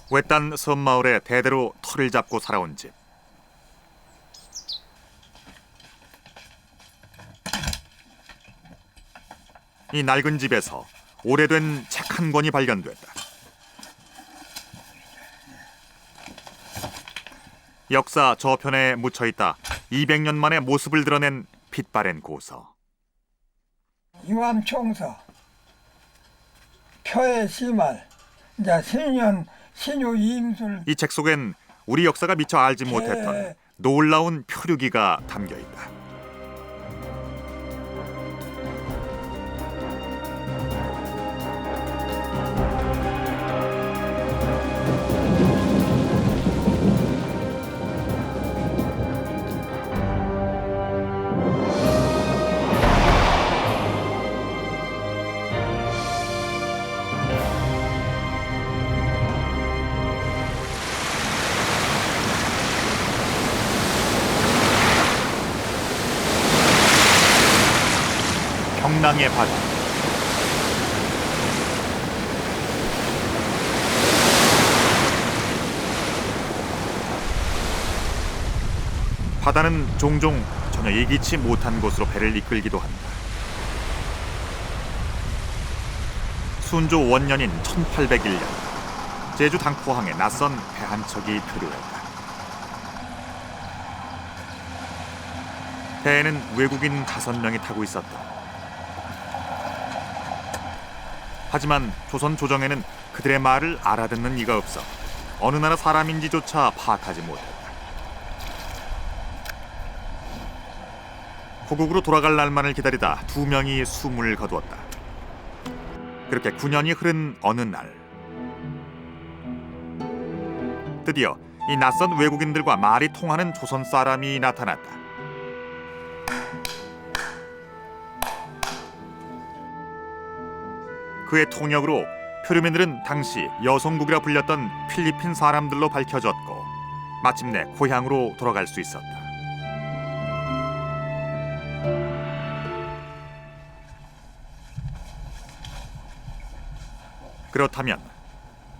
외딴 섬마을에 대대로 터를 잡고 살아온 집. 이 낡은 집에서 오래된 책 한 권이 발견됐다. 역사 저편에 묻혀있다 200년 만에 모습을 드러낸 빛바랜 고서. 유암총서, 표의 시말, 이제 신년 신유 이임술. 이 책 속엔 우리 역사가 미처 알지 못했던 놀라운 표류기가 담겨있다. 경랑의 바다. 바다는 종종 전혀 예기치 못한 곳으로 배를 이끌기도 한다. 순조 원년인 1801년 제주 당포항에 낯선 배 한 척이 표류했다. 배에는 외국인 5명이 타고 있었다. 하지만 조선 조정에는 그들의 말을 알아듣는 이가 없어 어느 나라 사람인지조차 파악하지 못했다. 고국으로 돌아갈 날만을 기다리다 2명이 숨을 거두었다. 그렇게 9년이 흐른 어느 날, 드디어 이 낯선 외국인들과 말이 통하는 조선 사람이 나타났다. 그의 통역으로 표류민들은 당시 여성국이라 불렸던 필리핀 사람들로 밝혀졌고 마침내 고향으로 돌아갈 수 있었다. 그렇다면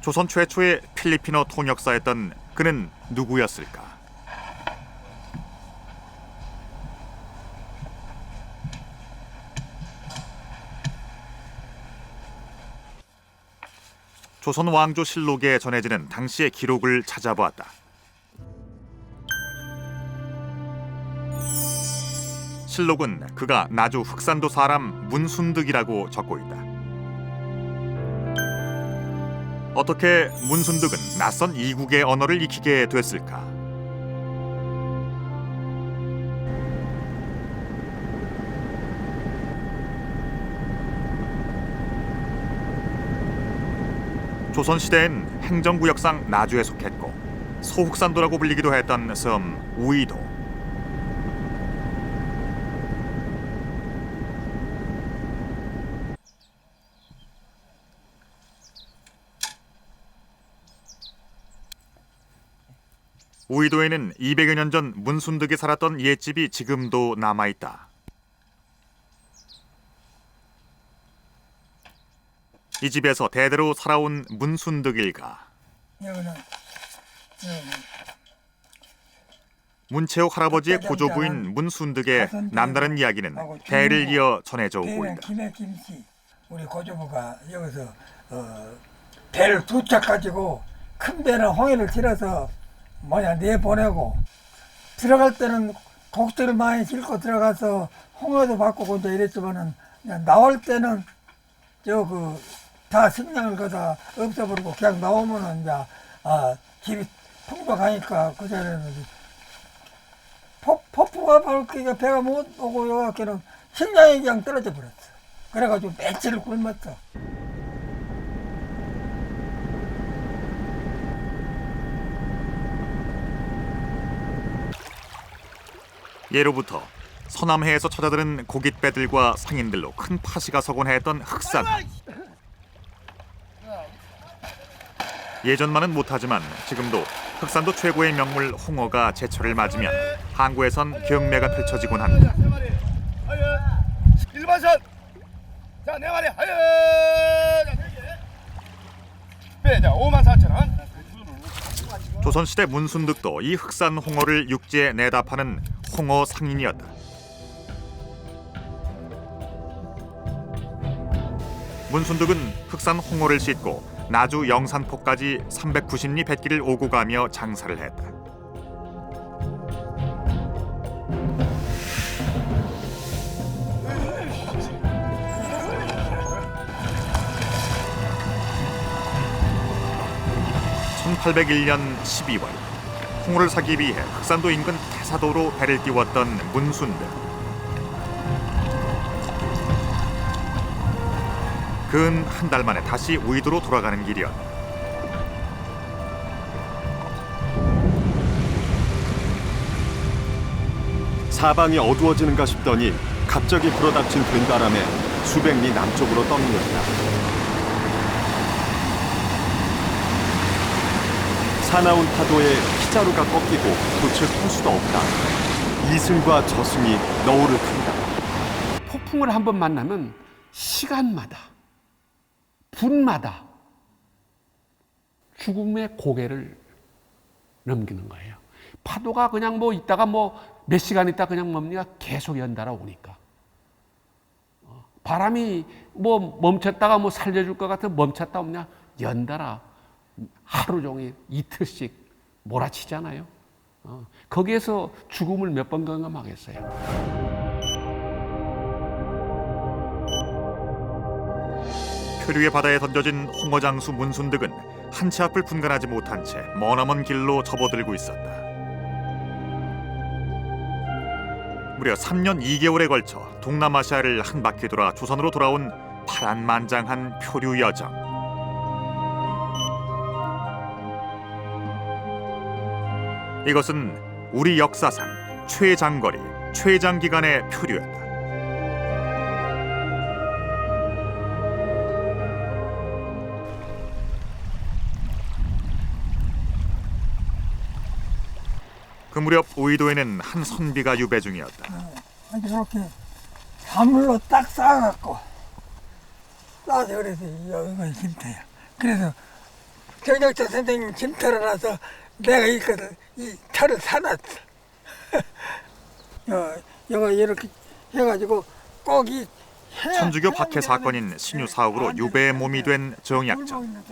조선 최초의 필리핀어 통역사였던 그는 누구였을까? 조선 왕조 실록에 전해지는 당시의 기록을 찾아보았다. 실록은 그가 나주 흑산도 사람 문순득이라고 적고 있다. 어떻게 문순득은 낯선 이국의 언어를 익히게 됐을까? 조선시대엔 행정구역상 나주에 속했고 소흑산도라고 불리기도 했던 섬 우이도. 우이도에는 200여 년 전 문순득이 살았던 옛집이 지금도 남아있다. 이 집에서 대대로 살아온 문순득일가. 문채옥 할아버지의 고조부인 문순득의 남다른 이야기는 대를 이어 전해져 오고 있다. 김해 김씨 우리 고조부가 여기서 배를 2척 가지고 큰 배는 홍해를 실어서 내보내고 들어갈 때는 곡들을 많이 싣고 들어가서 홍어도 바꾸고 이제 이랬지만은 나올 때는 다 식량을 거다 없애버리고 그냥 나오면은 이제 길이 풍족하니까 그 전에는 폭풍과 밝기가 배가 못 오고 여기는 식량이 그냥 떨어져 버렸어. 그래가지고 며칠을 굶었어. 예로부터 서남해에서 찾아들은 고깃배들과 상인들로 큰 파시가 서곤 했던 흑산. 예전만은 못하지만 지금도 흑산도 최고의 명물 홍어가 제철을 맞으면 항구에선 경매가 펼쳐지곤 합니다. 1번선 자, 4마리 하여 자, 4개 자, 54,000원 조선시대 문순득도 이 흑산 홍어를 육지에 내다 파는 홍어 상인이었다. 문순득은 흑산 홍어를 싣고 나주 영산포까지 390리 뱃길을 오고 가며 장사를 했다. (1801년 12월) 홍어를 사기 위해 흑산도 인근 태사도로 배를 띄웠던 문순득. 근 한 달 만에 다시 우이도로 돌아가는 길이었다. 사방이 어두워지는가 싶더니 갑자기 불어닥친 된바람에 수백 리 남쪽으로 떠밀렸다. 사나운 파도에 피자루가 꺾이고 돛을 펼 수도 없다. 이승과 저승이 너울을 큰다. 폭풍을 한번 만나면 시간마다 분마다 죽음의 고개를 넘기는 거예요. 파도가 그냥 뭐 있다가 뭐 몇 시간 있다 그냥 뭡니까? 계속 연달아 오니까. 바람이 뭐 멈췄다가 뭐 살려줄 것 같아 멈췄다 없냐? 연달아 하루 종일 이틀씩 몰아치잖아요. 거기에서 죽음을 몇 번 경험하겠어요. 표류의 바다에 던져진 홍어장수 문순득은 한 치 앞을 분간하지 못한 채 머나먼 길로 접어들고 있었다. 무려 3년 2개월에 걸쳐 동남아시아를 한 바퀴 돌아 조선으로 돌아온 파란만장한 표류 여정. 이것은 우리 역사상 최장거리, 최장기간의 표류였다. 그 무렵 우이도에는 한 선비가 유배 중이었다. 이렇게 사물로 딱 쌓아갖고 쌓아서 그래서 이건 짐터야. 그래서 정력자 선생님 짐터를 놔서 내가 이 터를 사놨어. 이거 이렇게 해가지고 꼭 이 천주교 박해 사건인 신유 사옥으로 유배의 몸이 된 정약전.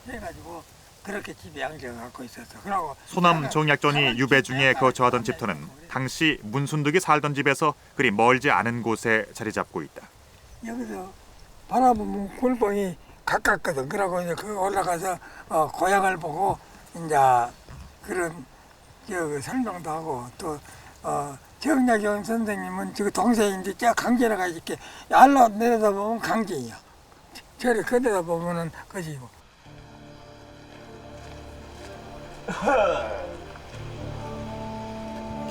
해가지고 그렇게 집에 양정을 갖고 있었어. 그러고 소남 정약전이 유배 중에 거처하던 집터는 당시 문순득이 살던 집에서 그리 멀지 않은 곳에 자리 잡고 있다. 여기서 바라보면 굴봉이 가깝거든. 그러고 이제 그 올라가서 고향을 보고 이제 그런 설명도 하고 또 정약용 선생님은 저 동생인데 저 강제라가 이렇게 알로 내려다 보면 강제야. 저리 그대다 보면은 그지고.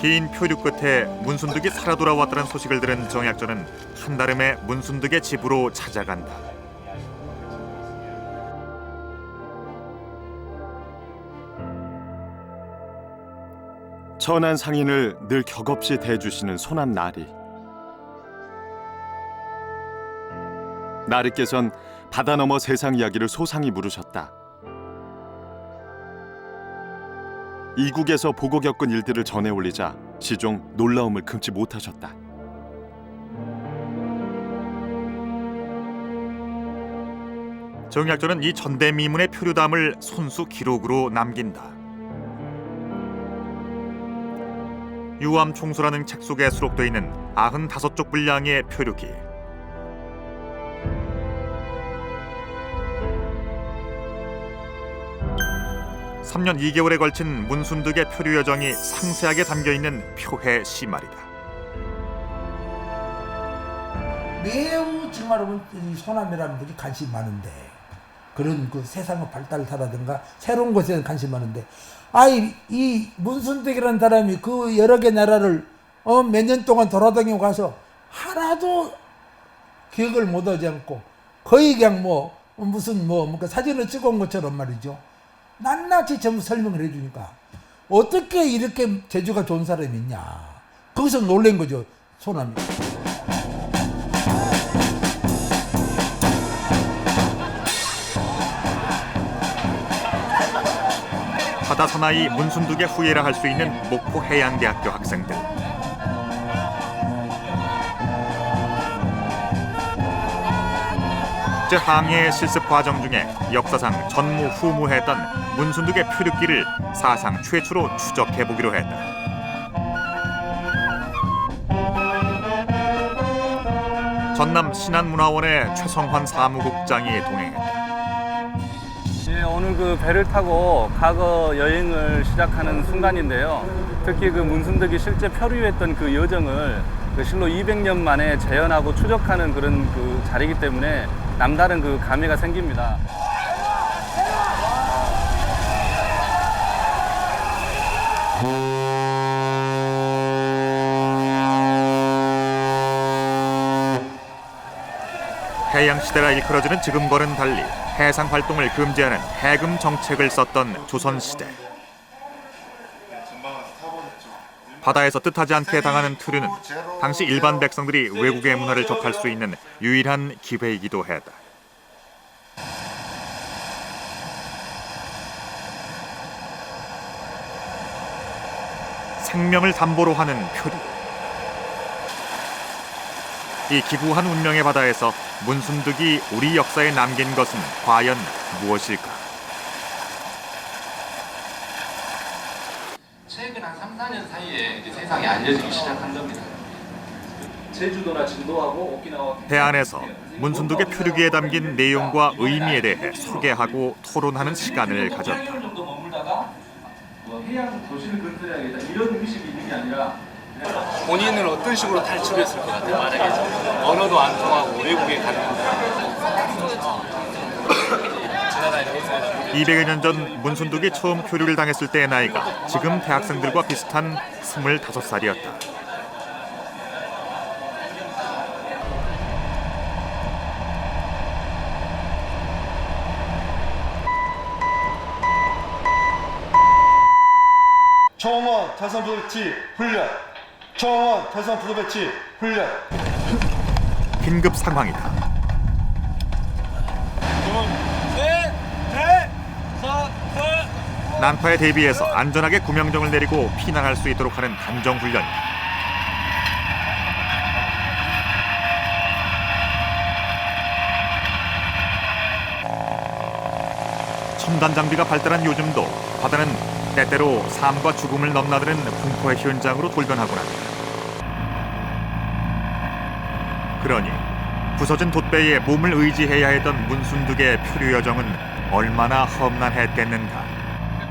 긴 표류 끝에 문순득이 살아 돌아왔다는 소식을 들은 정약전은 한달음에 문순득의 집으로 찾아간다. 천한 상인을 늘 격없이 대해주시는 소난 나리. 나리께선 바다 너머 세상 이야기를 소상히 물으셨다. 이국에서 보고 겪은 일들을 전해 올리자 시종 놀라움을 금치 못하셨다. 정약전은 이 전대미문의 표류담을 손수 기록으로 남긴다. 유암총수라는 책 속에 수록되어 있는 95쪽 분량의 표류기. (3년 2개월에) 걸친 문순득의 표류 여정이 상세하게 담겨있는 표해 시말이다. 매우 정말 소남이라는 분이 관심이 많은데 그런 그 세상의 발달사라든가 새로운 것에 관심이 많은데 이 문순득이라는 사람이 그 여러 개 나라를 몇 년 동안 돌아다니고 가서 하나도 기억을 못하지 않고 거의 그냥 무슨 사진을 찍어온 것처럼 말이죠. 낱낱이 전부 설명을 해주니까 어떻게 이렇게 재주가 좋은 사람이 있냐. 거기서 놀란 거죠, 소남이. 바다 사나이 문순득의 후예라 할 수 있는 목포 해양대학교 학생들. 국제 항해 실습 과정 중에 역사상 전무후무했던 문순득의 표류기를 사상 최초로 추적해보기로 했다. 전남 신안문화원의 최성환 사무국장이 동행했다. 예, 오늘 그 배를 타고 과거 여행을 시작하는 순간인데요. 특히 그 문순득이 실제 표류했던 그 여정을 그 실로 200년 만에 재현하고 추적하는 그런 그 자리이기 때문에 남다른 그 감회가 생깁니다. 해양시대가 일컬어지는 지금과는 달리 해상 활동을 금지하는 해금 정책을 썼던 조선시대. 바다에서 뜻하지 않게 당하는 투류는 당시 일반 백성들이 외국의 문화를 접할 수 있는 유일한 기회이기도 했다. 생명을 담보로 하는 표류. 이 기구한 운명의 바다에서 문순득이 우리 역사에 남긴 것은 과연 무엇일까? 최근 한 3, 4년 사이에 이제 세상에 알려지기 시작한 겁니다. 제주도나 진도하고 오키나와 해안에서 문순득의 표류기에 담긴 내용과 의미에 대해 소개하고 토론하는 시간을 가졌다. 8개월 정도 머물다가 해양 도시를 건설해야겠다 이런 의식이 있는 게 아니라 본인은 어떤 식으로 탈출했을 것 같아요? 만약에 언어도 안 통하고 외국에 갔는데 200여 년 전 문순득이 처음 표류를 당했을 때의 나이가 지금 대학생들과 비슷한 25살이었다. 청원 탈선부도 배치 훈련. 청원 탈선부도 배치 훈련. 긴급 상황이다. 난파에 대비해서 안전하게 구명정을 내리고 피난할 수 있도록 하는 단정훈련이다. 첨단 장비가 발달한 요즘도 바다는 때때로 삶과 죽음을 넘나드는 공포의 현장으로 돌변하곤 한다. 그러니 부서진 돛배에 몸을 의지해야 했던 문순득의 표류 여정은 얼마나 험난했겠는가.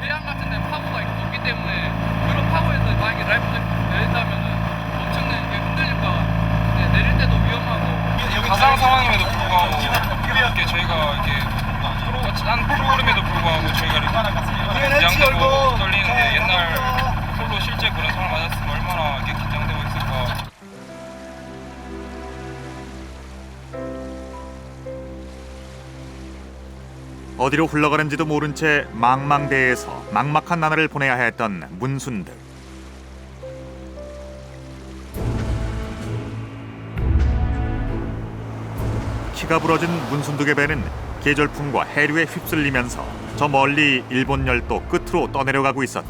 해안 같은 데 파고가 있기 때문에 그런 파고에서 만약에 라이프를 내린다면 엄청난 이게 흔들릴까 내릴 때도 위험하고 가상 상황임에도 불구하고 이렇게 저희가 이렇게 짠 프로그램에도 불구하고 저희가 긴장되고 떨리는데 옛날 솔로 실제 그런 상황 맞았으면 얼마나 이렇게 긴장되고 있을까. 어디로 흘러가는지도 모른 채 망망대해에서 막막한 나날을 보내야 했던 문순득. 키가 부러진 문순득의 배는 계절풍과 해류에 휩쓸리면서 저 멀리 일본 열도 끝으로 떠내려가고 있었다.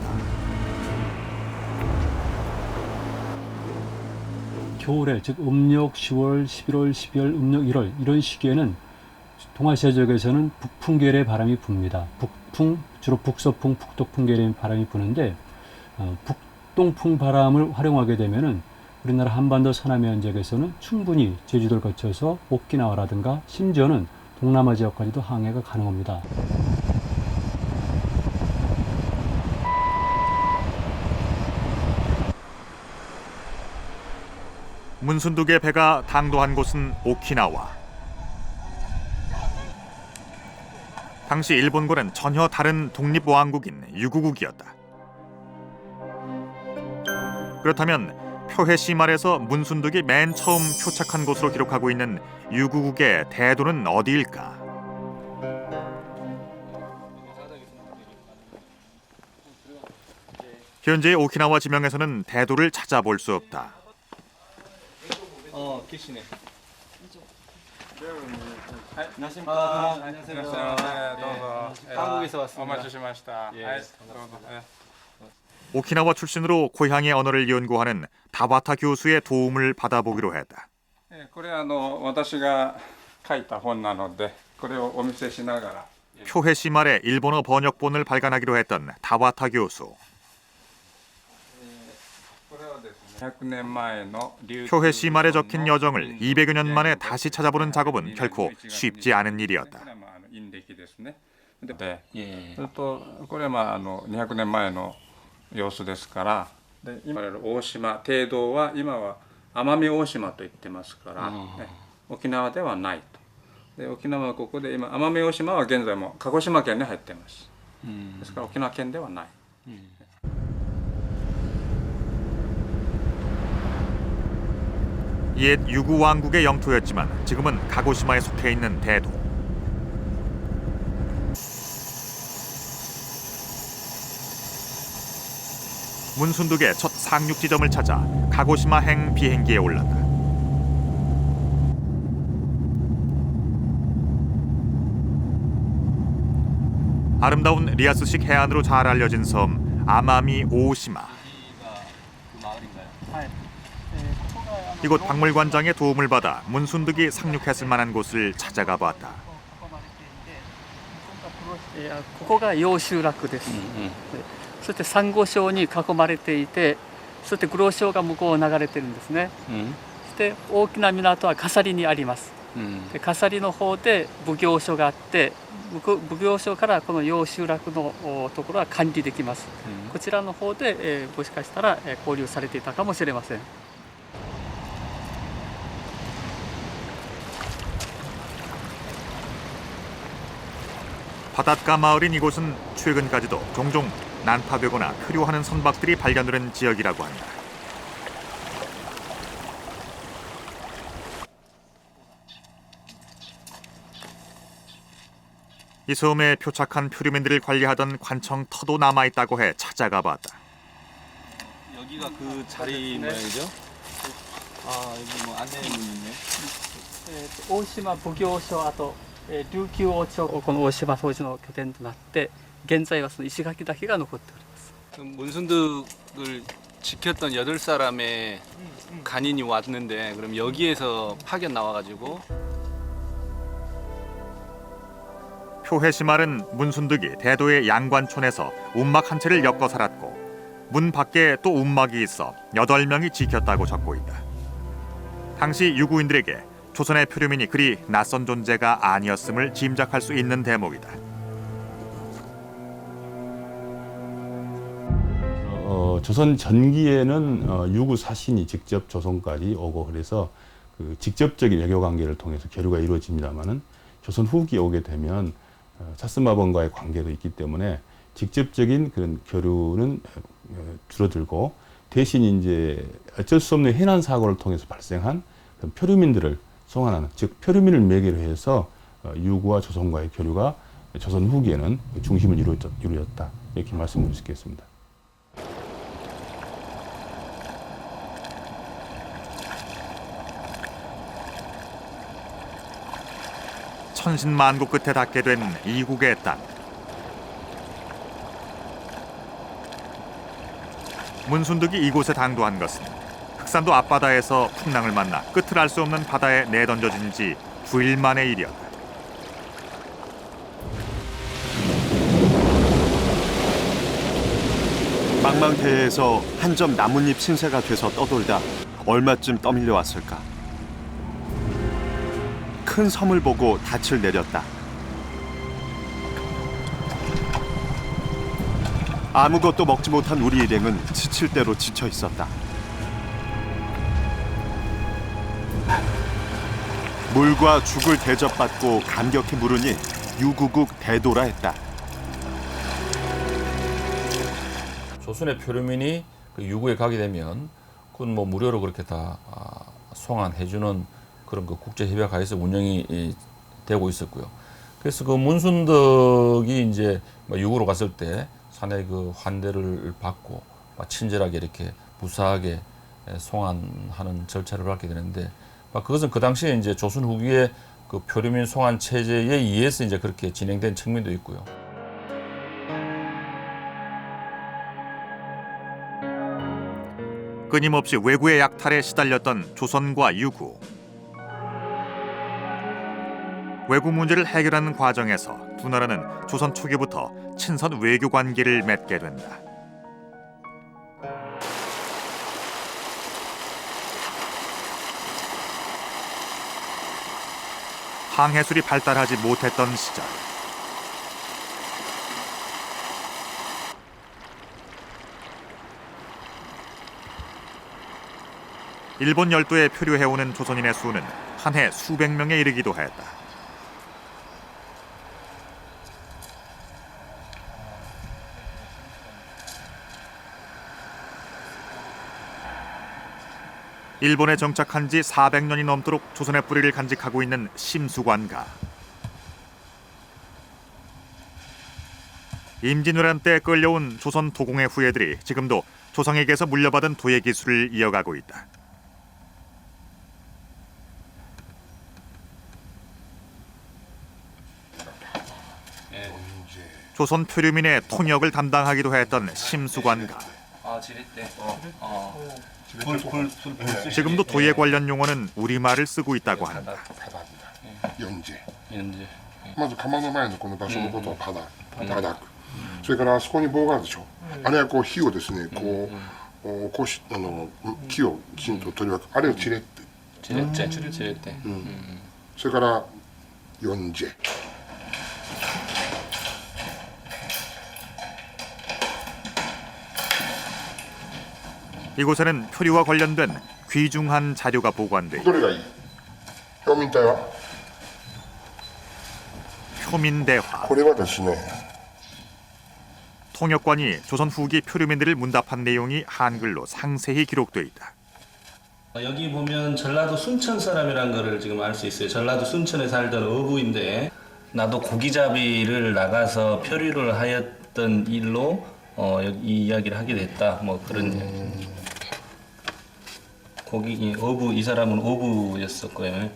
겨울에 즉 음력 10월, 11월, 12월, 음력 1월 이런 시기에는 동아시아 지역에서는 북풍계열의 바람이 붑니다. 북풍, 주로 북서풍, 북동풍 계열의 바람이 부는데 북동풍 바람을 활용하게 되면은 우리나라 한반도 서남해안 지역에서는 충분히 제주도를 거쳐서 오키나와라든가 심지어는 동남아 지역까지도 항해가 가능합니다. 문순득의 배가 당도한 곳은 오키나와. 당시 일본과는 전혀 다른 독립왕국인 유구국이었다. 그렇다면 표해시 말에서 문순득이 맨 처음 표착한 곳으로 기록하고 있는 유구국의 대도는 어디일까? 현재의 오키나와 지명에서는 대도를 찾아볼 수 없다. 계시네. 안녕하십니까. 안녕하세요. 한국에서 왔습니다. 오키나와 출신으로 고향의 언어를 연구하는 다바타 교수의 도움을 받아보기로 했다. これは私が書いた本なので、これをお見せしながら。 표해시 말의 일본어 번역본을 발간하기로 했던 다바타 교수. 표해시 말에 적힌 여정을 200여 년 만에 다시 찾아보는 작업은 결코 쉽지 않은 일이었다. これは200年前の様子ですから、で今大島帝道は今は奄美大島と言ってますから、沖縄ではないと。で沖縄はここで今奄美大島は現在も鹿児島県に入っています。ですから沖縄県ではない。 옛 유구 왕국의 영토였지만 지금은 가고시마에 속해 있는 대도. 문순득의 첫 상륙 지점을 찾아 가고시마행 비행기에 올랐다. 아름다운 리아스식 해안으로 잘 알려진 섬 아마미 오시마. 이곳 박물관장의 도움을 받아 문순득이 상륙했을 만한 곳을 찾아가 봤다. ここが楊集落です。そしてサンゴ礁に囲まれていて、そして黒潮が向こうを流れてるんですね。そして大きな港は笠利にあります。で笠利の方で奉行所があって、奉行所からこの楊集落のところは管理できます。こちらの方で、もしかしたら交流されていたかもしれません。 바닷가 마을인 이곳은 최근까지도 종종 난파되거나 표류하는 선박들이 발견되는 지역이라고 한다. 이 섬에 표착한 표류민들을 관리하던 관청 터도 남아있다고 해 찾아가 봤다. 여기가 그 자리 모양이죠? 아, 여기 뭐 안내문이 있네. 大島奉行所あと琉球王朝この大島当時の拠点となって現在はその石垣だけが残っております。 문순득을 지켰던 8사람의 간인이 왔는데 그럼 여기에서 파견 나와가지고 표해시 말은 문순득이 대도의 양관촌에서 움막 한 채를 엮어 살았고 문 밖에 또 움막이 있어 8명이 지켰다고 적고 있다. 당시 유구인들에게 조선의 표류민이 그리 낯선 존재가 아니었음을 짐작할 수 있는 대목이다. 조선 전기에는 유구 사신이 직접 조선까지 오고 그래서 그 직접적인 외교 관계를 통해서 교류가 이루어집니다만은 조선 후기에 오게 되면 사스마번과의 관계도 있기 때문에 직접적인 그런 교류는 줄어들고 대신 이제 어쩔 수 없는 해난 사고를 통해서 발생한 그런 표류민들을 송환하는, 즉 표류민을 매개로 해서 유구와 조선과의 교류가 조선 후기에는 중심을 이루었다 이렇게 말씀드릴 수 있겠습니다. 천신만고 끝에 닿게 된 이국의 땅. 문순득이 이곳에 당도한 것은 흑산도 앞바다에서 풍랑을 만나 끝을 알 수 없는 바다에 내던져진 지 9일 만의 일이었다. 망망대해에서 한 점 나뭇잎 신세가 돼서 떠돌다 얼마쯤 떠밀려 왔을까. 큰 섬을 보고 닻을 내렸다. 아무것도 먹지 못한 우리 일행은 지칠 대로 지쳐 있었다. 물과 죽을 대접받고 감격히 물으니 유구국 대도라 했다. 조선의 표류민이 그 유구에 가게 되면 그건 뭐 무료로 그렇게 다 송환해주는 그런 그 국제협약하에서 운영이 되고 있었고요. 그래서 그 문순득이 이제 유구로 갔을 때 상당히 그 환대를 받고 친절하게 이렇게 무사하게 송환하는 절차를 밟게 되는데 그것은 그 당시에 이제 조선 후기에 그 표류민 송환 체제에 의해서 이제 그렇게 진행된 측면도 있고요. 끊임없이 왜구의 약탈에 시달렸던 조선과 유구. 왜구 문제를 해결하는 과정에서 두 나라는 조선 초기부터 친선 외교 관계를 맺게 된다. 항해술이 발달하지 못했던 시절, 일본 열도에 표류해오는 조선인의 수는 한 해 수백 명에 이르기도 했다. 일본에 정착한 지 400년이 넘도록 조선의 뿌리를 간직하고 있는 심수관가. 임진왜란 때 끌려온 조선 도공의 후예들이 지금도 조상에게서 물려받은 도예 기술을 이어가고 있다. 조선 표류민의 통역을 담당하기도 했던 심수관가. 지렛대. 지금도 도예 관련 용어는 우리말을 쓰고 있다고 한다. 연재. まず釜の前のこの場所のことをパダク。それからあそこに棒があるでしょ。あれはこう火をですね、こう木をきちんと取り分け、あれをチレッテ。チレッテ。それから四ジェ。 이곳에는 표류와 관련된 귀중한 자료가 보관돼 있다. 표민대화. 통역관이 조선 후기 표류민들을 문답한 내용이 한글로 상세히 기록돼 있다. 여기 보면 전라도 순천 사람이란 거를 지금 알 수 있어요. 전라도 순천에 살던 어부인데 나도 고기잡이를 나가서 표류를 하였던 일로 이 이야기를 하게 됐다. 뭐 그런 고기 어부 이 사람은 어부였을 거예요.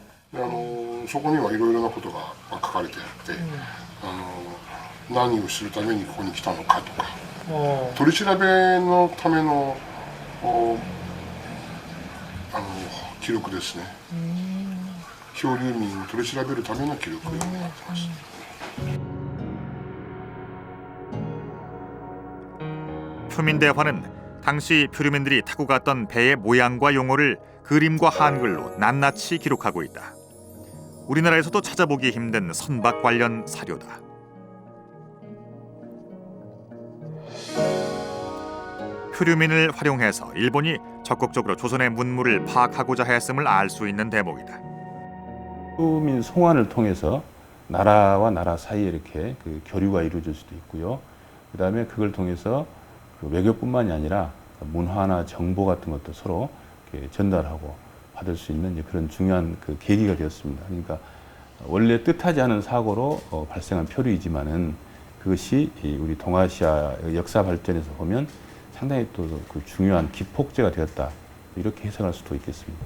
そこにはいろいろなことが書かれてあって、何をするためにここに来たのかとか、取り調べのための記録ですね。漂流民を取り調べるための記録になってます。 표민대화는 당시 표류민들이 타고 갔던 배의 모양과 용어를 그림과 한글로 낱낱이 기록하고 있다. 우리나라에서도 찾아보기 힘든 선박 관련 사료다. 표류민을 활용해서 일본이 적극적으로 조선의 문물을 파악하고자 했음을 알 수 있는 대목이다. 표민 송환을 통해서 나라와 나라 사이에 이렇게 그 교류가 이루어질 수도 있고요. 그다음에 그걸 통해서 그 외교뿐만이 아니라 문화나 정보 같은 것도 서로 이렇게 전달하고 받을 수 있는 그런 중요한 그 계기가 되었습니다. 그러니까 원래 뜻하지 않은 사고로 발생한 표류이지만은 그것이 우리 동아시아 역사 발전에서 보면 상당히 또 그 중요한 기폭제가 되었다. 이렇게 해석할 수도 있겠습니다.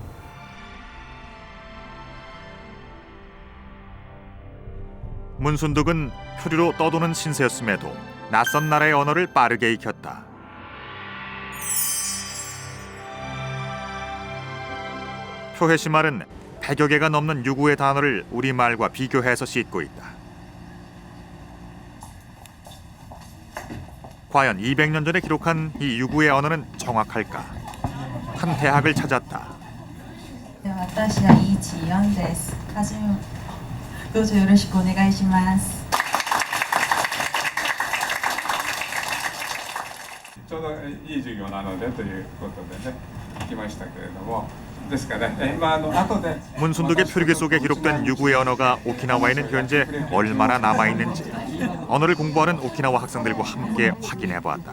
문순득은 표류로 떠도는 신세였음에도 낯선 나라의 언어를 빠르게 익혔다. 표해시 말은 100여 개가 넘는 유구의 단어를 우리말과 비교해서 싣고 있다. 과연 200년 전에 기록한 이 유구의 언어는 정확할까? 한 대학을 찾았다. 私はイチヨンです。どうぞよろしくお願いします。 ちょうどいい授業なのでということでね、来ましたけれども、ですからね、後で 문순득의 표류기 속에 기록된 유구의 언어가 오키나와에는 현재 얼마나 남아 있는지 언어를 공부하는 오키나와 학생들과 함께 확인해 보았다.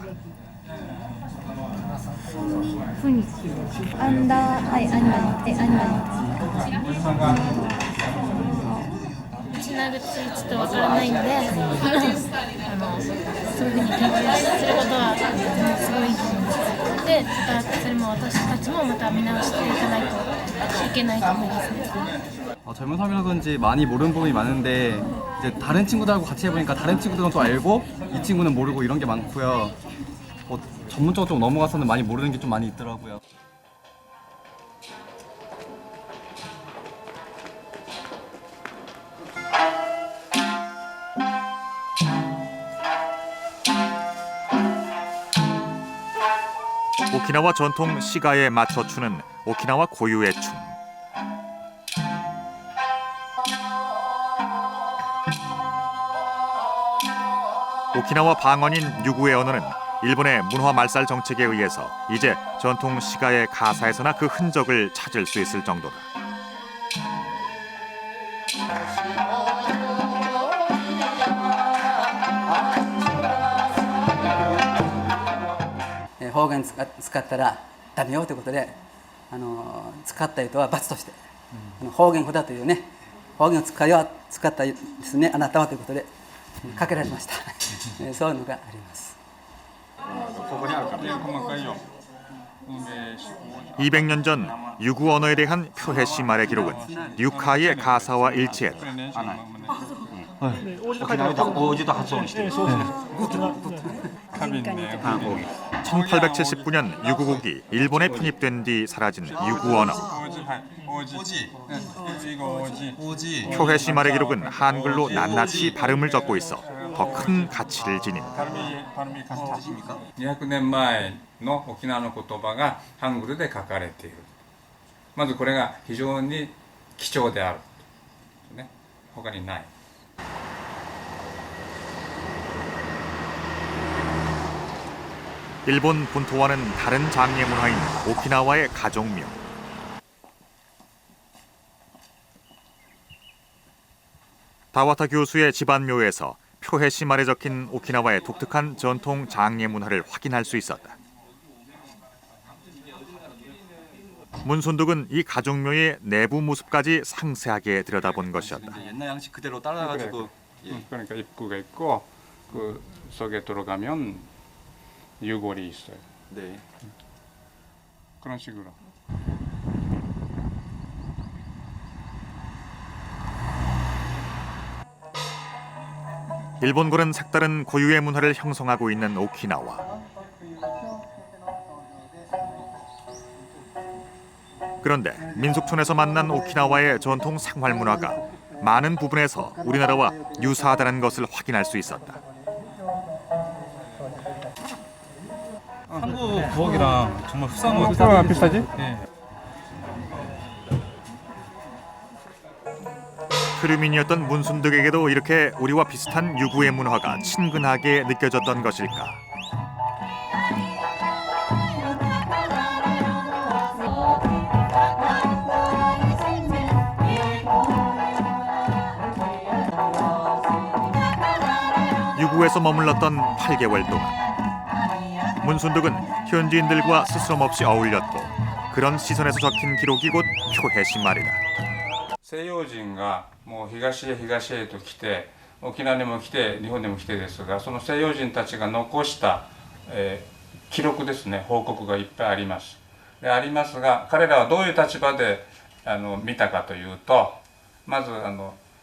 젊은 사람이라든지 많이 모르는 부분이 많은데 이제 다른 친구들하고 같이 해보니까 다른 친구들은 또 알고 이 친구는 모르고 이런 게 많고요. 전문적으로 좀 넘어가서는 많이 모르는 게 좀 많이 있더라고요. 오키나와 전통 시가에 맞춰 추는 오키나와 고유의 춤. 오키나와 방언인 유구의 언어는 일본의 문화 말살 정책에 의해서 이제 전통 시가의 가사에서나 그 흔적을 찾을 수 있을 정도다. 네, 方言使ったらダメよということで、使った人は罰として、方言札というね、方言を使ったですね、あなたはということでかけられました。そういうのがあります。 200년 전 유구 언어에 대한 표해시 말의 기록은 유카이의 가사와 일치했다. 1879년 유구국이 일본에 편입된 뒤 사라진 유구 언어. 표해시 말의 기록은 한글로 낱낱이 발음을 적고 있어 더 큰 가치를 지닌다. 200年前の沖縄の言葉がハングルで書かれている。まずこれが非常に貴重である。ね、他にない。 일본 본토와는 다른 장례 문화인 오키나와의 가족묘. 다와타 교수의 집안묘에서 표해시 말에 적힌 오키나와의 독특한 전통 장례 문화를 확인할 수 있었다. 문순득은 이 가족묘의 내부 모습까지 상세하게 들여다본 것이었다. 옛날 양식 그대로 따라가지고. 그러니까 입구가 있고 그 속에 들어가면 유골이 있어요. 네. 그런 식으로. 일본과는 색다른 고유의 문화를 형성하고 있는 오키나와. 그런데 민속촌에서 만난 오키나와의 전통 생활 문화가 많은 부분에서 우리나라와 유사하다는 것을 확인할 수 있었다. 한국 부엌이랑 정말 흡사한 것 같아요. 비슷하지? 네. 크루민이었던 문순득에게도 이렇게 우리와 비슷한 유구의 문화가 친근하게 느껴졌던 것일까? 유구에서 머물렀던 8개월 동안 문순득은 현지인들과 스스럼없이 어울렸고 그런 시선에서 적힌 기록이 곧 표해시 말이다. 西洋人がもう東へ東へと来て沖縄にも来て日本にも来てですがその西洋人たちが残した、記録ですね報告がいっぱいあります。でありますが彼らはどういう立場で見たかというとまず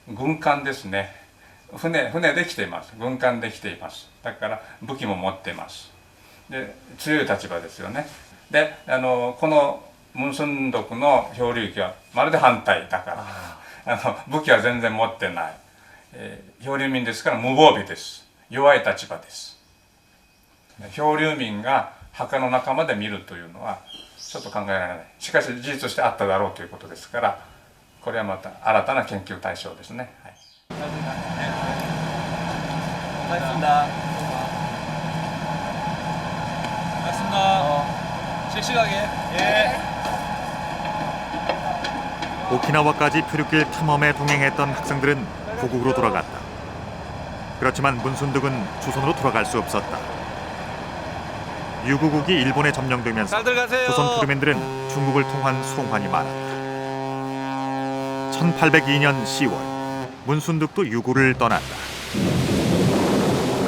軍艦ですね船で来ています軍艦で来ていますだから武器も持っていますで強い立場ですよねでこのムンスンドクの漂流機はまるで反対だから武器は全然持ってない、漂流民ですから無防備です弱い立場です漂流民が墓の仲間で見るというのはちょっと考えられないしかし事実としてあっただろうということですからこれはまた新たな研究対象ですね、はい、 고맙습니다. 고맙습니다. 씩씩하게. 예. 오키나와까지 표류길 탐험에 동행했던 학생들은 고국으로 돌아갔다. 그렇지만 문순득은 조선으로 돌아갈 수 없었다. 유구국이 일본에 점령되면서 조선 표류민들은 중국을 통한 송환이 많았다. 1802년 10월 문순득도 유구를 떠났다.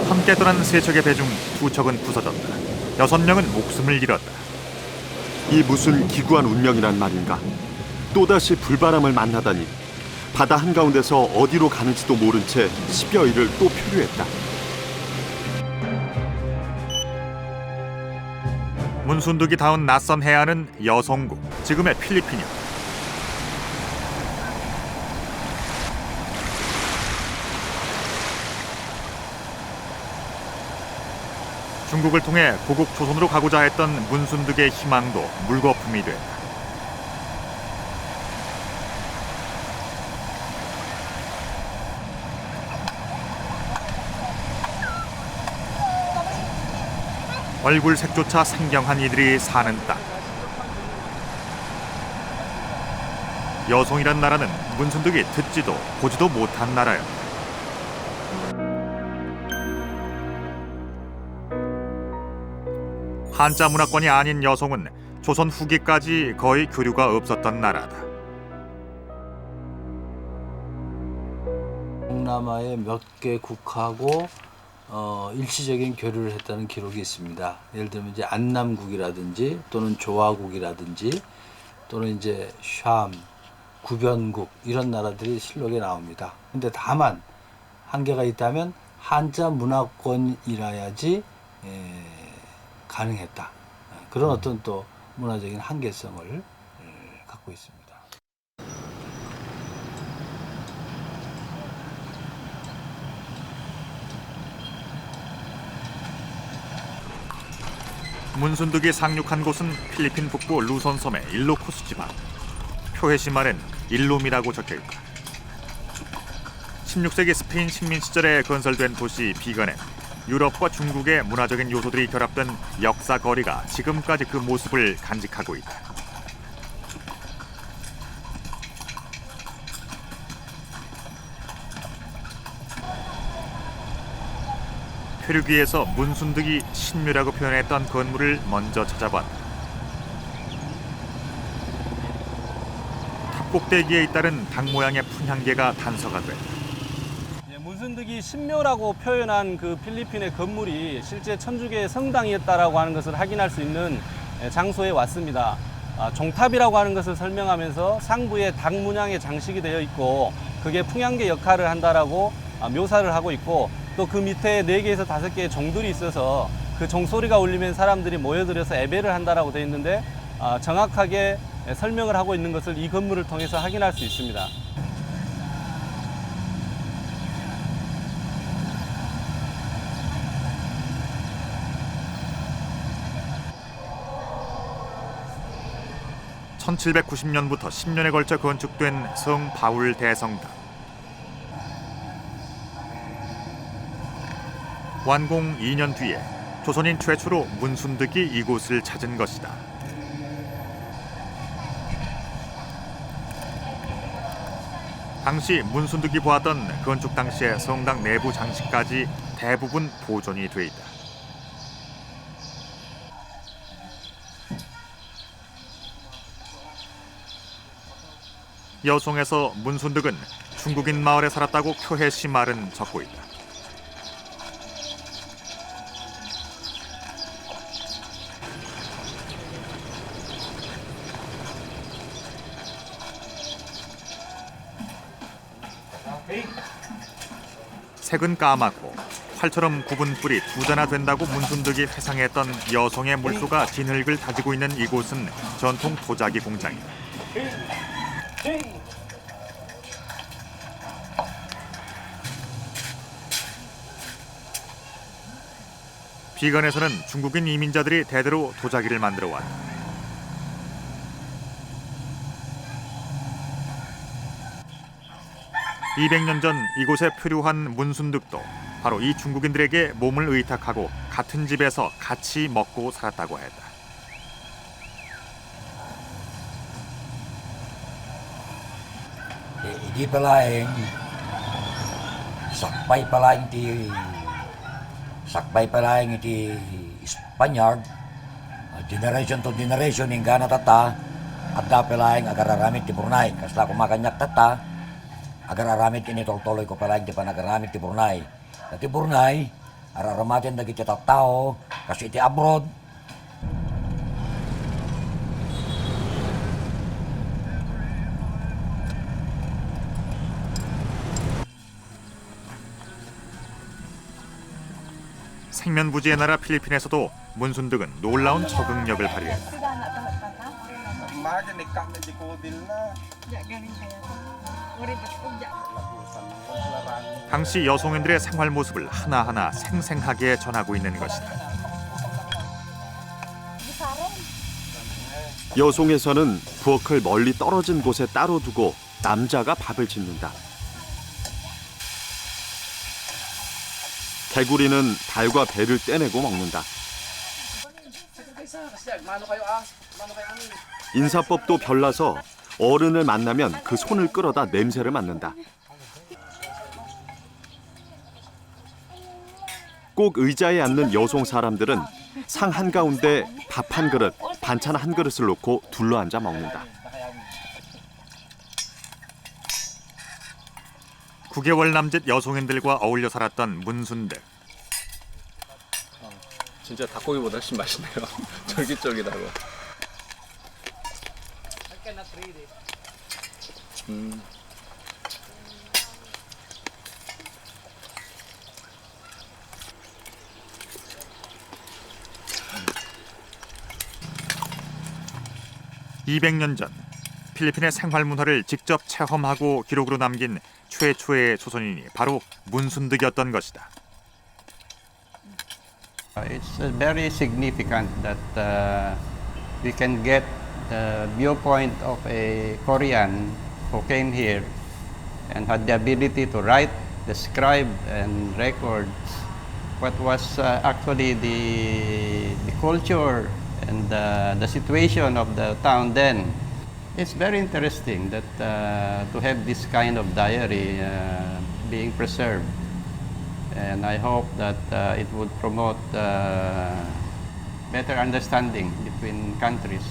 함께 떠난 세 척의 배 중 두 척은 부서졌다. 6명은 목숨을 잃었다. 이 무슨 기구한 운명이란 말인가? 또다시 불바람을 만나다니 바다 한가운데서 어디로 가는지도 모른 채 10여일을 또 표류했다. 문순득이 닿은 낯선 해안은 여성국, 지금의 필리핀이었다. 중국을 통해 고국 조선으로 가고자 했던 문순득의 희망도 물거품이 됐다. 얼굴색조차 상경한 이들이 사는 땅. 여성이란 나라는 문순득이 듣지도 보지도 못한 나라였다. 한자 문화권이 아닌 여성은 조선 후기까지 거의 교류가 없었던 나라다. 동남아의 몇 개 국하고 일시적인 교류를 했다는 기록이 있습니다. 예를 들면 이제 안남국이라든지 또는 조화국이라든지 또는 이제 샴, 구변국 이런 나라들이 실록에 나옵니다. 근데 다만 한계가 있다면 한자 문화권이라야지 가능했다. 그런 어떤 또 문화적인 한계성을 갖고 있습니다. 문순득이 상륙한 곳은 필리핀 북부 루손 섬의 일로코스 지방. 표해시말엔 일롬이라고 적혀있다. 16세기 스페인 식민 시절에 건설된 도시 비건엔 유럽과 중국의 문화적인 요소들이 결합된 역사 거리가 지금까지 그 모습을 간직하고 있다. 표류기에서 문순득이 신묘라고 표현했던 건물을 먼저 찾아봤다. 탑꼭대기에 잇따른 닭 모양의 풍향계가 단서가 됐다. 문순득이 신묘라고 표현한 그 필리핀의 건물이 실제 천주교의 성당이었다라고 하는 것을 확인할 수 있는 장소에 왔습니다. 종탑이라고 하는 것을 설명하면서 상부에 닭 문양의 장식이 되어 있고 그게 풍향계 역할을 한다라고 묘사를 하고 있고 또 그 밑에 4개에서 5개의 종들이 있어서 그 종소리가 울리면 사람들이 모여들어서 예배를 한다라고 되어 있는데 정확하게 설명을 하고 있는 것을 이 건물을 통해서 확인할 수 있습니다. (1790년부터) 10년에 걸쳐 건축된 성 바울 대성당. 완공 2년 뒤에 조선인 최초로 문순득이 이곳을 찾은 것이다. 당시 문순득이 보았던 건축 당시의 성당 내부 장식까지 대부분 보존이 돼 있다. 여송에서 문순득은 중국인 마을에 살았다고 표해시 말은 적고 있다. 색은 까맣고 활처럼 굽은 뿔이 2자나 된다고 문순득이 회상했던 여성의 물소가 진흙을 다지고 있는 이곳은 전통 도자기 공장이다. 비건에서는 중국인 이민자들이 대대로 도자기를 만들어 왔다. (200년) 전 이곳에 표류한 문순득도 바로 이 중국인들에게 몸을 의탁하고 같은 집에서 같이 먹고 살았다고 했다. Di palaing sakbay palaing iti Spaniard generation to generation hingga natata adda palaing agar aramid ti Brunei kasla kumakanyak tata agar aramid ini tol-toloy ko palaing ti panagaramid ti Brunei ti Brunei araramatin dagiti tattao kasi iti abroad 생면부지의 나라 필리핀에서도 문순득은 놀라운 적응력을 발휘했다. 당시 여성인들의 생활 모습을 하나하나 생생하게 전하고 있는 것이다. 여송에서는 부엌을 멀리 떨어진 곳에 따로 두고 남자가 밥을 짓는다. 개구리는 달과 배를 떼내고 먹는다. 인사법도 별나서 어른을 만나면 그 손을 끌어다 냄새를 맡는다. 꼭 의자에 앉는 여송 사람들은 상 한가운데 밥 한 그릇, 반찬 한 그릇을 놓고 둘러앉아 먹는다. 9개월 남짓 여송인들과 어울려 살았던 문순득. 진짜 닭고기보다 훨씬 맛있네요. 쫄깃쫄깃하고. (200년) 전 필리핀의 생활 문화를 직접 체험하고 기록으로 남긴 최초의 조선인이 바로 문순득이었던 것이다. It's very significant that we can get the viewpoint of a Korean who came here and had the ability to write, describe, and record what was actually the culture and the situation of the town then. It's very interesting that to have this kind of diary being preserved, and I hope that it would promote better understanding between countries.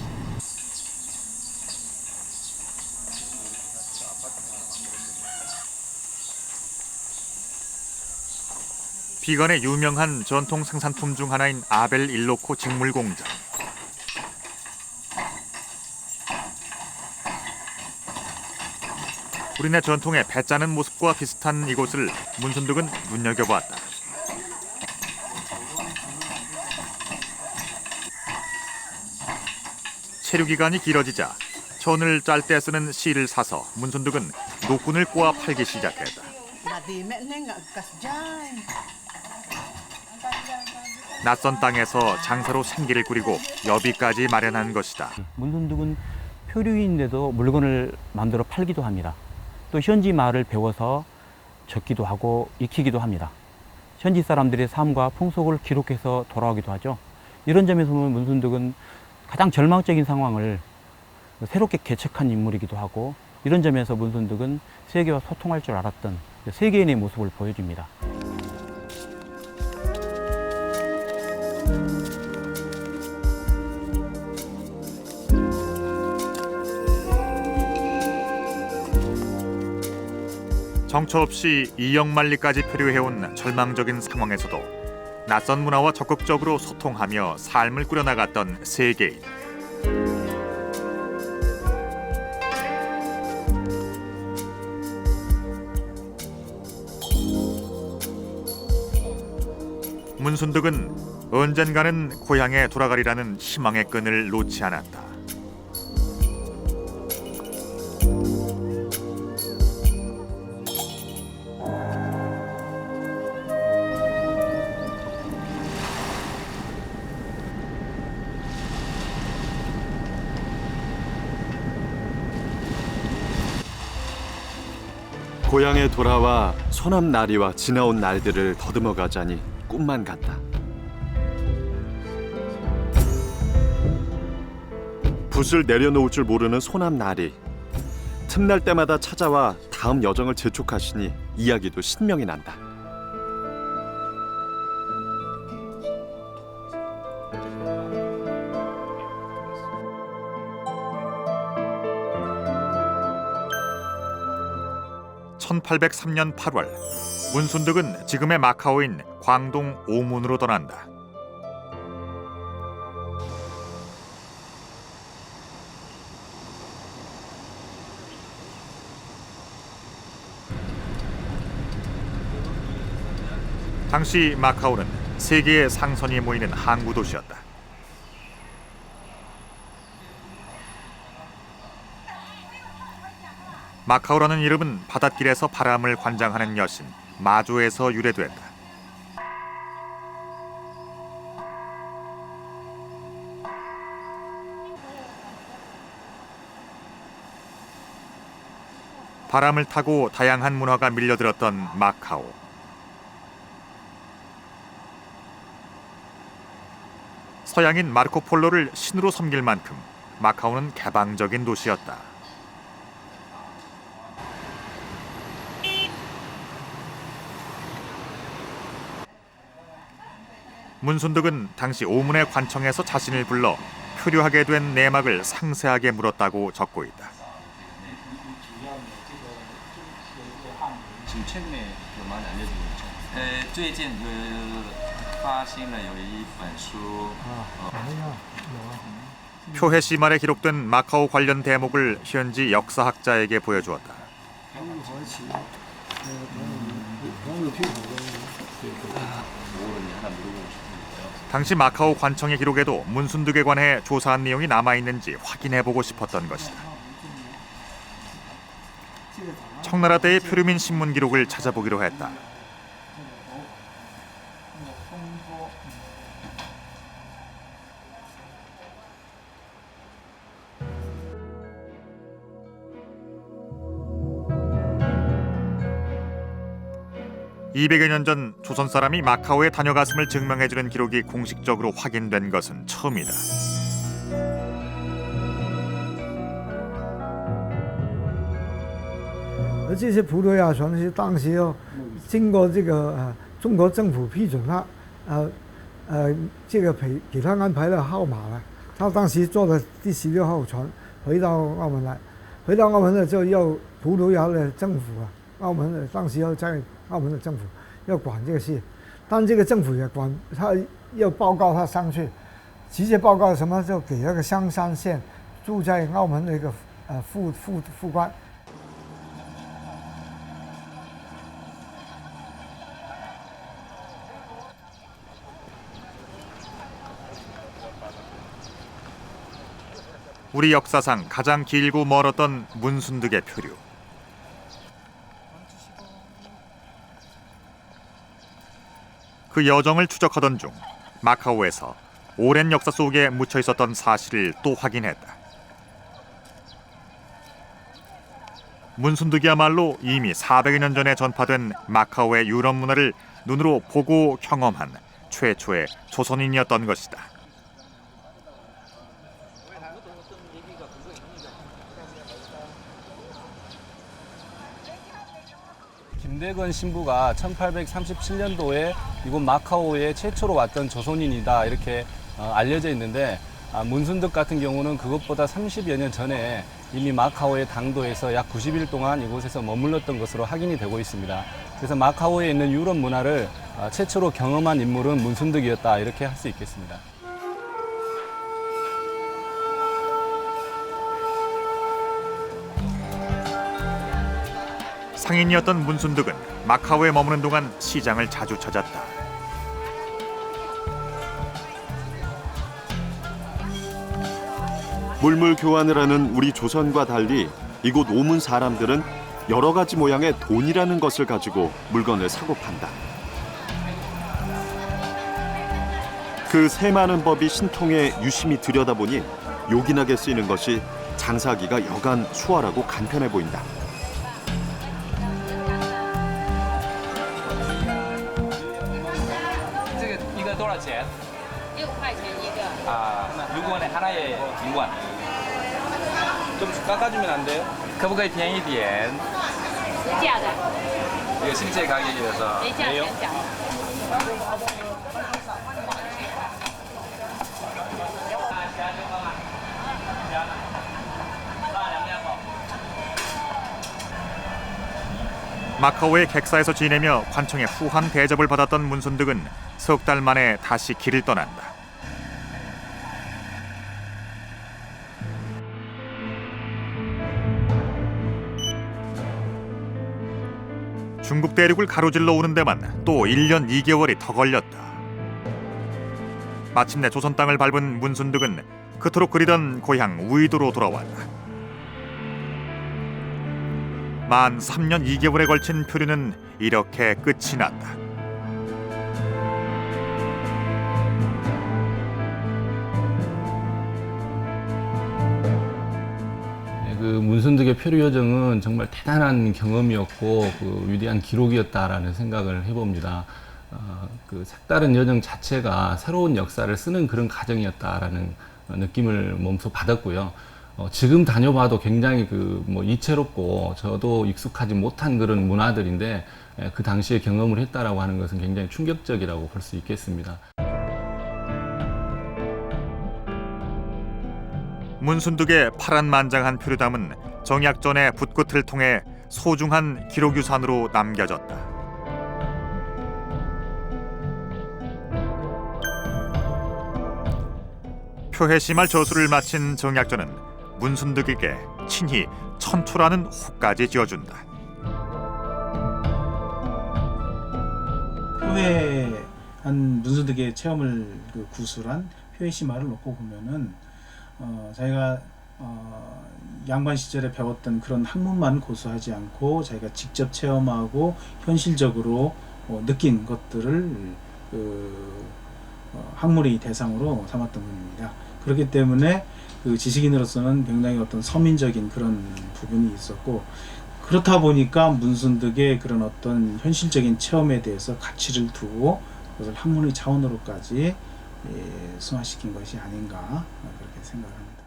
비건의 유명한 전통 생산품 중 하나인 아벨 일로코 직물 공장. 우리네 전통의 배 짜는 모습과 비슷한 이곳을 문순득은 눈여겨보았다. 체류 기간이 길어지자 천을 짤 때 쓰는 실을 사서 문순득은 노끈을 꼬아 팔기 시작했다. 낯선 땅에서 장사로 생기를 꾸리고 여비까지 마련한 것이다. 문순득은 표류인데도 물건을 만들어 팔기도 합니다. 또 현지 말을 배워서 적기도 하고 익히기도 합니다. 현지 사람들의 삶과 풍속을 기록해서 돌아오기도 하죠. 이런 점에서 보면 문순득은 가장 절망적인 상황을 새롭게 개척한 인물이기도 하고, 이런 점에서 문순득은 세계와 소통할 줄 알았던 세계인의 모습을 보여줍니다. 정처 없이 이역만리까지 표류해온 절망적인 상황에서도 낯선 문화와 적극적으로 소통하며 삶을 꾸려나갔던 세계인. 문순득은 언젠가는 고향에 돌아가리라는 희망의 끈을 놓지 않았다. 고향에 돌아와 소남 나리와 지나온 날들을 더듬어 가자니 꿈만 같다. 붓을 내려놓을 줄 모르는 소남 나리. 틈날 때마다 찾아와 다음 여정을 재촉하시니 이야기도 신명이 난다. (1803년 8월) 문순득은 지금의 마카오인 광동 오문으로 떠난다. 당시 마카오는 세계의 상선이 모이는 항구 도시였다. 마카오라는 이름은 바닷길에서 바람을 관장하는 여신 마조에서 유래됐다. 바람을 타고 다양한 문화가 밀려들었던 마카오. 서양인 마르코폴로를 신으로 섬길 만큼 마카오는 개방적인 도시였다. 문순득은 당시 오문의 관청에서 자신을 불러 표류하게 된 내막을 상세하게 물었다고 적고 있다. 지금 최근에 많이 알려지고 있죠. 最近发行了有一本书。 표해 시말에 기록된 마카오 관련 대목을 현지 역사학자에게 보여주었다. 당시 마카오 관청의 기록에도 문순득에 관해 조사한 내용이 남아있는지 확인해보고 싶었던 것이다. 청나라 때의 표류민 신문 기록을 찾아보기로 했다. (200여 년) 전 조선 사람이 마카오에 다녀갔음을 증명해주는 기록이 공식적으로 확인된 것은 처음이다. 而这些葡萄牙船是当时要经过这个中国政府批准他，这个给他安排了号码了。他当时坐的第16号船回到澳门来，回到澳门了就要葡萄牙的政府澳门的当时要在澳门的政府要管这个事，但这个政府也管，他要报告他上去，直接报告什么就给那个香山县住在澳门的一个副官。 우리 역사상 가장 길고 멀었던 문순득의 표류. 그 여정을 추적하던 중 마카오에서 오랜 역사 속에 묻혀 있었던 사실을 또 확인했다. 문순득이야말로 이미 400여 년 전에 전파된 마카오의 유럽 문화를 눈으로 보고 경험한 최초의 조선인이었던 것이다. 김대건 신부가 1837년도에 이곳 마카오에 최초로 왔던 조선인이다 이렇게 알려져 있는데 문순득 같은 경우는 그것보다 30여 년 전에 이미 마카오의 당도에서 약 90일 동안 이곳에서 머물렀던 것으로 확인이 되고 있습니다. 그래서 마카오에 있는 유럽 문화를 최초로 경험한 인물은 문순득이었다 이렇게 할 수 있겠습니다. 상인이었던 문순득은 마카오에 머무는 동안 시장을 자주 찾았다. 물물 교환을 하는 우리 조선과 달리 이곳 오문 사람들은 여러 가지 모양의 돈이라는 것을 가지고 물건을 사고 판다. 그 세많은 법이 신통에 유심히 들여다보니 요긴하게 쓰이는 것이 장사하기가 여간 수월하고 간편해 보인다. 多少钱？6块钱一个。如果呢， 하나에 2원。 좀 깎아주면 안 돼요? 可不可以便宜点？实价的。이거 실제 가격이라서. 没价钱讲。 마카오의 객사에서 지내며 관청의 후한 대접을 받았던 문순득은 석 달 만에 다시 길을 떠난다. 중국 대륙을 가로질러 오는 데만 또 1년 2개월이 더 걸렸다. 마침내 조선 땅을 밟은 문순득은 그토록 그리던 고향 우이도로 돌아왔다. 만 3년 2개월에 걸친 표류는 이렇게 끝이 났다. 그 문순득의 표류 여정은 정말 대단한 경험이었고 그 위대한 기록이었다라는 생각을 해봅니다. 그 색다른 여정 자체가 새로운 역사를 쓰는 그런 과정이었다라는 느낌을 몸소 받았고요. 지금 다녀봐도 굉장히 이채롭고 저도 익숙하지 못한 그런 문화들인데 그 당시에 경험을 했다라고 하는 것은 굉장히 충격적이라고 볼 수 있겠습니다. 문순득의 파란만장한 표류담은 정약전의 붓끝을 통해 소중한 기록유산으로 남겨졌다. 표해시말 저수를 마친 정약전은 문순득에게 친히 천초라는 호까지 지어준다. 표해한 문순득의 체험을 구술한 표해시말을 놓고 보면은 자기가 양반 시절에 배웠던 그런 학문만 고수하지 않고 자기가 직접 체험하고 현실적으로 느낀 것들을 학문의 대상으로 삼았던 겁니다. 그렇기 때문에 그 지식인으로서는 굉장히 어떤 서민적인 그런 부분이 있었고, 그렇다 보니까 문순득의 그런 어떤 현실적인 체험에 대해서 가치를 두고 그것을 학문의 차원으로까지 승화시킨 것이 아닌가 그렇게 생각합니다.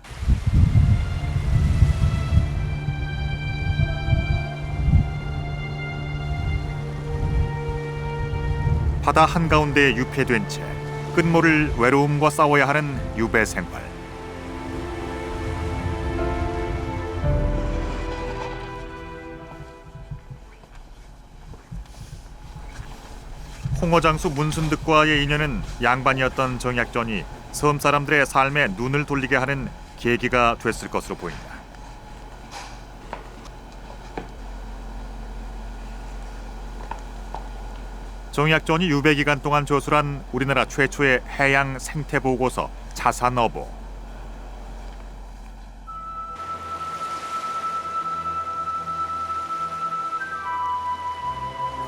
바다 한가운데에 유폐된 채 끝모를 외로움과 싸워야 하는 유배 생활. 홍어장수 문순득과의 인연은 양반이었던 정약전이 섬 사람들의 삶에 눈을 돌리게 하는 계기가 됐을 것으로 보인다. 정약전이 유배 기간 동안 저술한 우리나라 최초의 해양 생태 보고서 자산어보.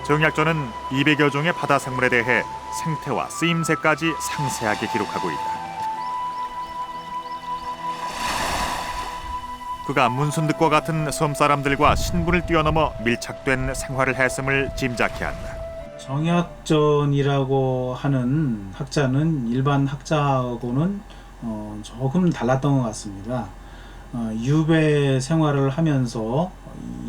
정약전은 200여 종의 바다 생물에 대해 생태와 쓰임새까지 상세하게 기록하고 있다. 그가 문순득과 같은 섬 사람들과 신분을 뛰어넘어 밀착된 생활을 했음을 짐작케 한다. 정약전이라고 하는 학자는 일반 학자하고는 조금 달랐던 것 같습니다. 유배 생활을 하면서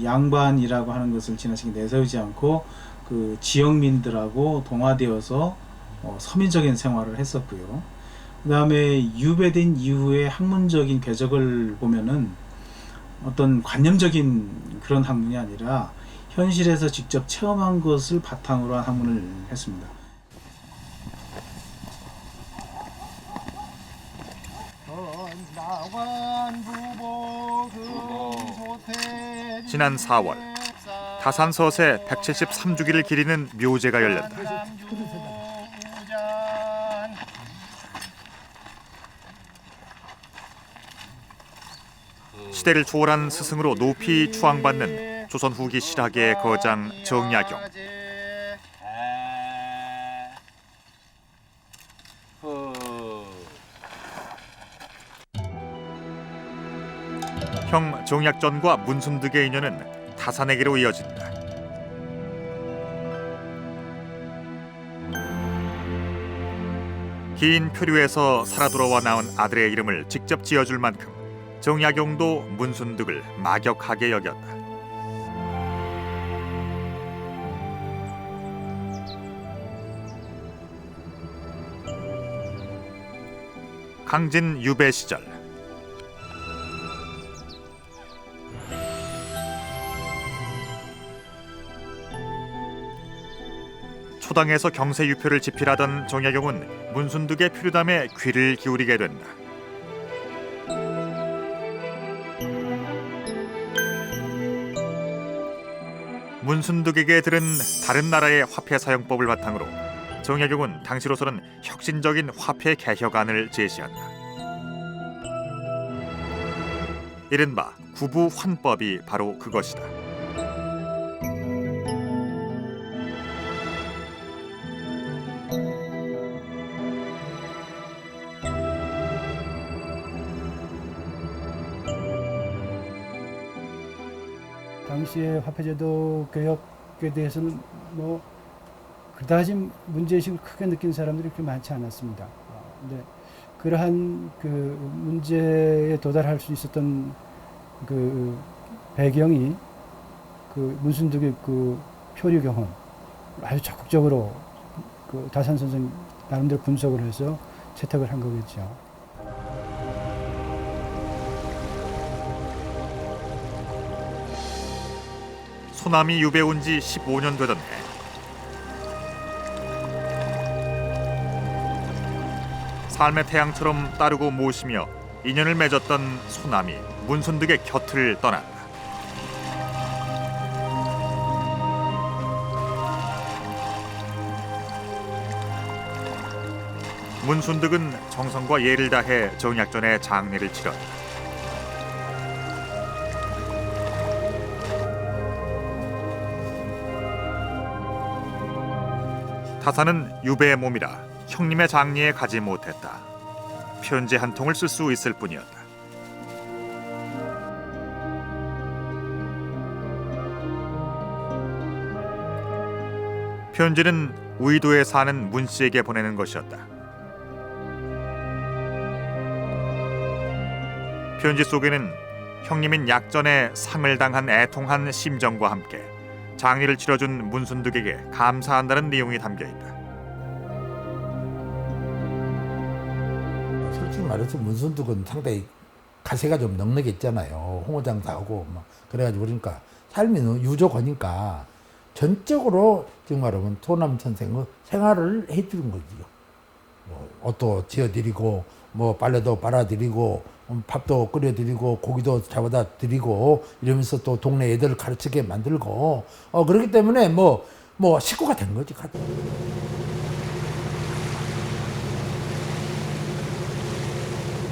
양반이라고 하는 것을 지나치게 내세우지 않고 그 지역민들하고 동화되어서 서민적인 생활을 했었고요. 그 다음에 유배된 이후에 학문적인 궤적을 보면은 어떤 관념적인 그런 학문이 아니라 현실에서 직접 체험한 것을 바탕으로 한 학문을 했습니다. 지난 4월 다산서세 173주기를 기리는 묘제가 열렸다. 시대를 초월한 스승으로 높이 추앙받는 조선 후기 실학의 거장 정약용. 형 정약전과 문순득의 인연은 다산에게로 이어진다. 긴 표류에서 살아 돌아와 낳은 아들의 이름을 직접 지어줄 만큼 정약용도 문순득을 막역하게 여겼다. 강진 유배 시절 초당에서 경세 유표를 집필하던 정약용은 문순득의 표류담에 귀를 기울이게 된다. 문순득에게 들은 다른 나라의 화폐 사용법을 바탕으로 정약용은 당시로서는 혁신적인 화폐 개혁안을 제시한다. 이른바 구부 환법이 바로 그것이다. 당시의 화폐제도 개혁에 대해서는 뭐 그다지 문제의식을 크게 느낀 사람들이 그렇게 많지 않았습니다. 근데 그러한 그 문제에 도달할 수 있었던 그 배경이 그 문순득의 그 표류 경험 아주 적극적으로 그 다산 선생 나름대로 분석을 해서 채택을 한 거겠죠. 소남이 유배 온 지 15년 되던 해 삶의 태양처럼 따르고 모시며 인연을 맺었던 소남이 문순득의 곁을 떠났다. 문순득은 정성과 예를 다해 정약전의 장례를 치렀다. 타사는 유배의 몸이라 형님의 장례에 가지 못했다. 편지 한 통을 쓸 수 있을 뿐이었다. 편지는 우이도에 사는 문 씨에게 보내는 것이었다. 편지 속에는 형님인 약전에 상을 당한 애통한 심정과 함께 장례를 치러준 문순득에게 감사한다는 내용이 담겨있다. 솔직히 말해서 문순득은 상당히 가세가 좀 넉넉했잖아요. 홍어장사하고 막 그래가지고 그러니까 삶이 유족하니까 전적으로 지금 말하면 소남 선생의 생활을 해주는 거지요. 뭐 옷도 지어드리고 뭐 빨래도 빨아드리고 밥도 끓여드리고 고기도 잡아다 드리고 이러면서 또 동네 애들 가르치게 만들고 그렇기 때문에 뭐 식구가 된 거지.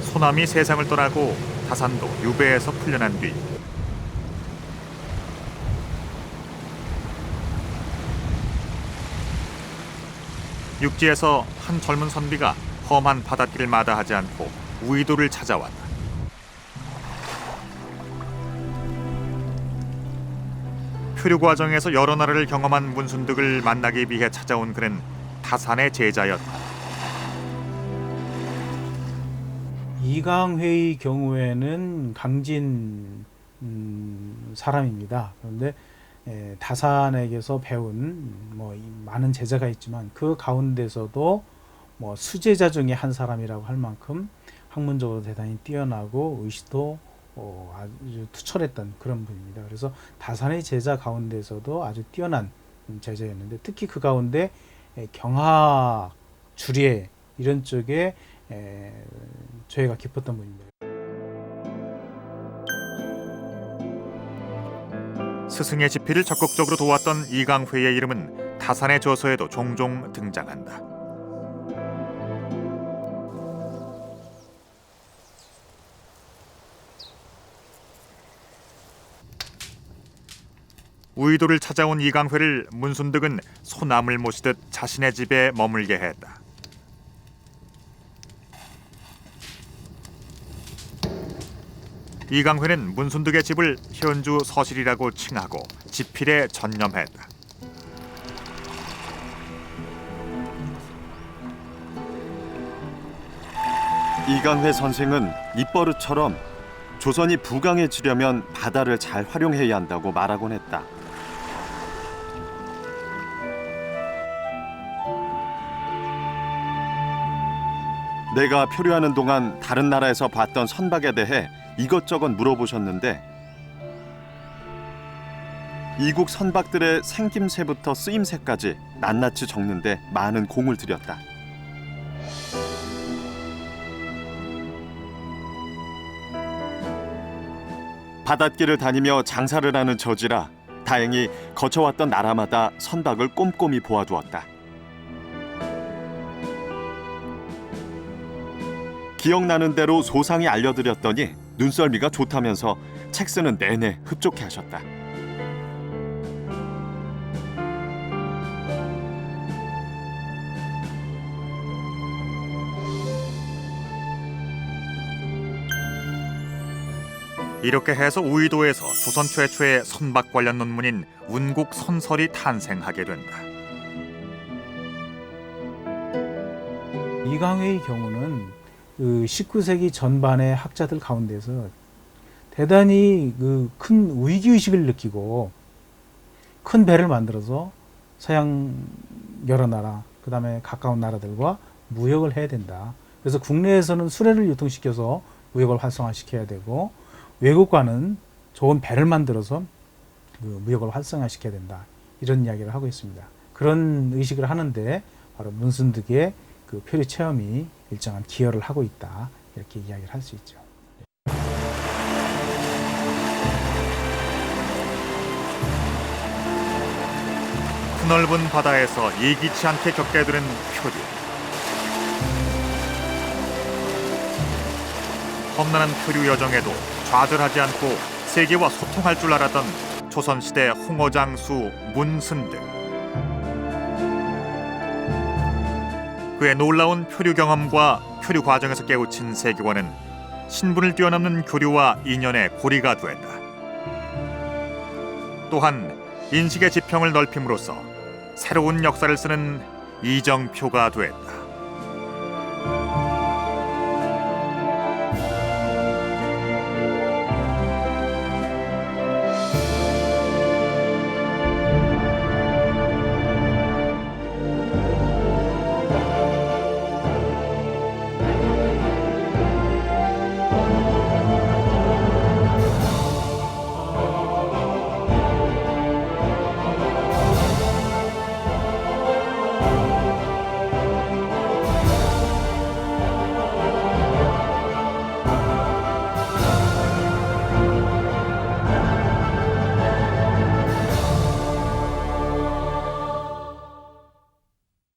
소남이 세상을 떠나고 다산도 유배에서 풀려난 뒤 육지에서 한 젊은 선비가 험한 바닷길을 마다하지 않고 우이도를 찾아왔다. 표류 과정에서 여러 나라를 경험한 문순득을 만나기 위해 찾아온 그는 다산의 제자였다. 이강회의 경우에는 강진 사람입니다. 그런데 다산에게서 배운 많은 제자가 있지만 그 가운데서도 수제자 중에 한 사람이라고 할 만큼 학문적으로 대단히 뛰어나고 의식도 아주 투철했던 그런 분입니다. 그래서 다산의 제자 가운데서도 아주 뛰어난 제자였는데 특히 그 가운데 경학, 주례 이런 쪽에 저희가 깊었던 분입니다. 스승의 집필을 적극적으로 도왔던 이강회의 이름은 다산의 저서에도 종종 등장한다. 우이도를 찾아온 이강회를 문순득은 소남을 모시듯 자신의 집에 머물게 했다. 이강회는 문순득의 집을 현주 서실이라고 칭하고 집필에 전념했다. 이강회 선생은 입버릇처럼 조선이 부강해지려면 바다를 잘 활용해야 한다고 말하곤 했다. 내가 표류하는 동안 다른 나라에서 봤던 선박에 대해 이것저것 물어보셨는데 이국 선박들의 생김새부터 쓰임새까지 낱낱이 적는데 많은 공을 들였다. 바닷길을 다니며 장사를 하는 저지라 다행히 거쳐왔던 나라마다 선박을 꼼꼼히 보아두었다. 기억나는 대로 소상히 알려드렸더니 눈썰미가 좋다면서 책 쓰는 내내 흡족해 하셨다. 이렇게 해서 우이도에서 조선 최초의 선박 관련 논문인 운국 선설이 탄생하게 된다. 이강회의 경우는 그 19세기 전반의 학자들 가운데서 대단히 그 큰 위기의식을 느끼고 큰 배를 만들어서 서양 여러 나라, 그 다음에 가까운 나라들과 무역을 해야 된다. 그래서 국내에서는 수레를 유통시켜서 무역을 활성화시켜야 되고, 외국과는 좋은 배를 만들어서 그 무역을 활성화시켜야 된다. 이런 이야기를 하고 있습니다. 그런 의식을 하는데 바로 문순득의 그 표류 체험이 일정한 기여를 하고 있다. 이렇게 이야기를 할 수 있죠. 넓은 바다에서 예기치 않게 겪게 되는 표류. 험난한 표류 여정에도 좌절하지 않고 세계와 소통할 줄 알았던 조선시대 홍어장수 문순득. 그의 놀라운 표류 경험과 표류 과정에서 깨우친 세계관은 신분을 뛰어넘는 교류와 인연의 고리가 된다. 또한 인식의 지평을 넓힘으로써 새로운 역사를 쓰는 이정표가 됐다.